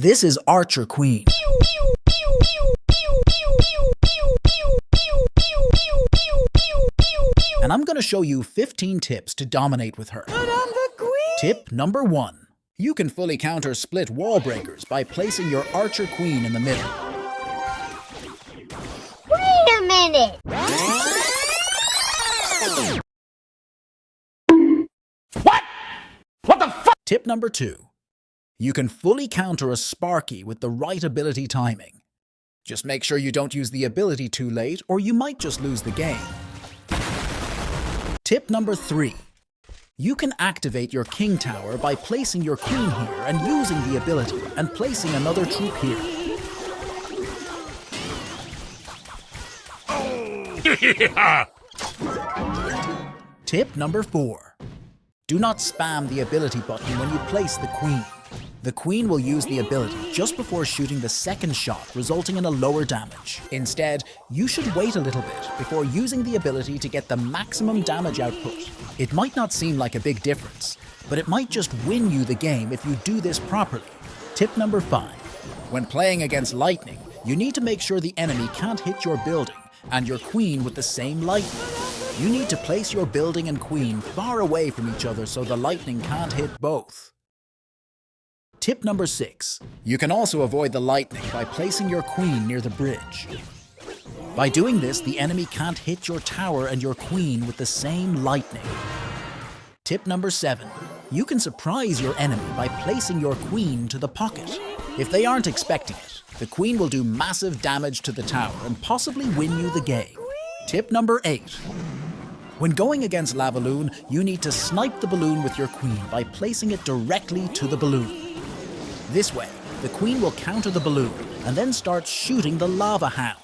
This is Archer Queen. And I'm going to show you 15 tips to dominate with her. But I'm the queen! Tip number 1. You can fully counter split wall breakers by placing your Archer Queen in the middle. Wait a minute! What the fuck? Tip number 2. You can fully counter a Sparky with the right ability timing. Just make sure you don't use the ability too late or you might just lose the game. Tip number 3. You can activate your King Tower by placing your Queen here and using the ability and placing another troop here. Tip number 4. Do not spam the ability button when you place the Queen. The Queen will use the ability just before shooting the second shot, resulting in a lower damage. Instead, you should wait a little bit before using the ability to get the maximum damage output. It might not seem like a big difference, but it might just win you the game if you do this properly. Tip number 5. When playing against lightning, you need to make sure the enemy can't hit your building and your Queen with the same lightning. You need to place your building and Queen far away from each other so the lightning can't hit both. Tip number 6. You can also avoid the lightning by placing your Queen near the bridge. By doing this, the enemy can't hit your tower and your Queen with the same lightning. Tip number 7. You can surprise your enemy by placing your Queen to the pocket. If they aren't expecting it, the Queen will do massive damage to the tower and possibly win you the game. Tip number 8. When going against Lavaloon, you need to snipe the balloon with your Queen by placing it directly to the balloon. This way, the Queen will counter the balloon and then start shooting the Lava Hound.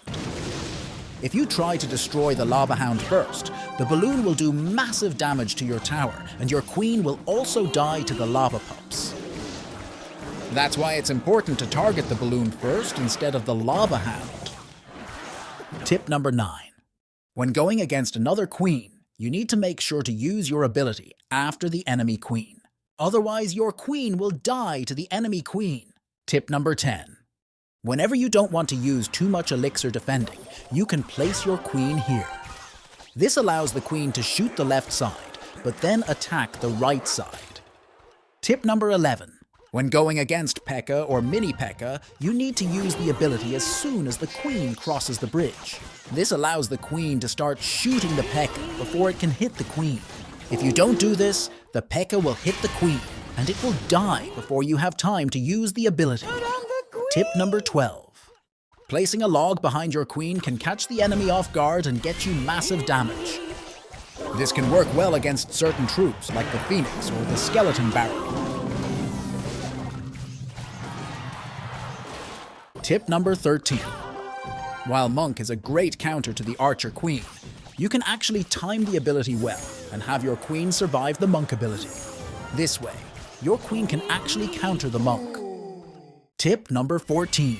If you try to destroy the Lava Hound first, the balloon will do massive damage to your tower and your Queen will also die to the lava pups. That's why it's important to target the balloon first instead of the Lava Hound. Tip number 9. When going against another Queen, you need to make sure to use your ability after the enemy Queen. Otherwise, your Queen will die to the enemy Queen. Tip number 10. Whenever you don't want to use too much elixir defending, you can place your Queen here. This allows the Queen to shoot the left side, but then attack the right side. Tip number 11. When going against P.E.K.K.A. or Mini P.E.K.K.A., you need to use the ability as soon as the Queen crosses the bridge. This allows the Queen to start shooting the P.E.K.K.A. before it can hit the Queen. If you don't do this, the P.E.K.K.A. will hit the Queen, and it will die before you have time to use the ability. Tip number 12. Placing a log behind your Queen can catch the enemy off guard and get you massive damage. This can work well against certain troops like the Phoenix or the Skeleton Barrel. Tip number 13. While Monk is a great counter to the Archer Queen, you can actually time the ability well and have your Queen survive the Monk ability. This way, your Queen can actually counter the Monk. Tip number 14.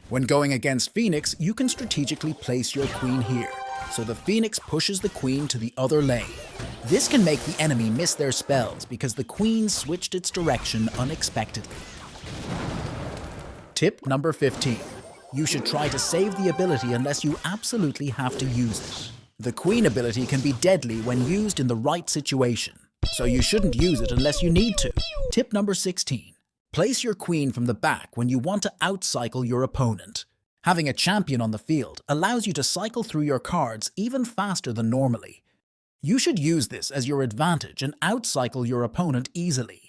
When going against Phoenix, you can strategically place your Queen here, so the Phoenix pushes the Queen to the other lane. This can make the enemy miss their spells because the Queen switched its direction unexpectedly. Tip number 15. You should try to save the ability unless you absolutely have to use it. The Queen ability can be deadly when used in the right situation, so you shouldn't use it unless you need to. Tip number 16. Place your Queen from the back when you want to outcycle your opponent. Having a champion on the field allows you to cycle through your cards even faster than normally. You should use this as your advantage and outcycle your opponent easily.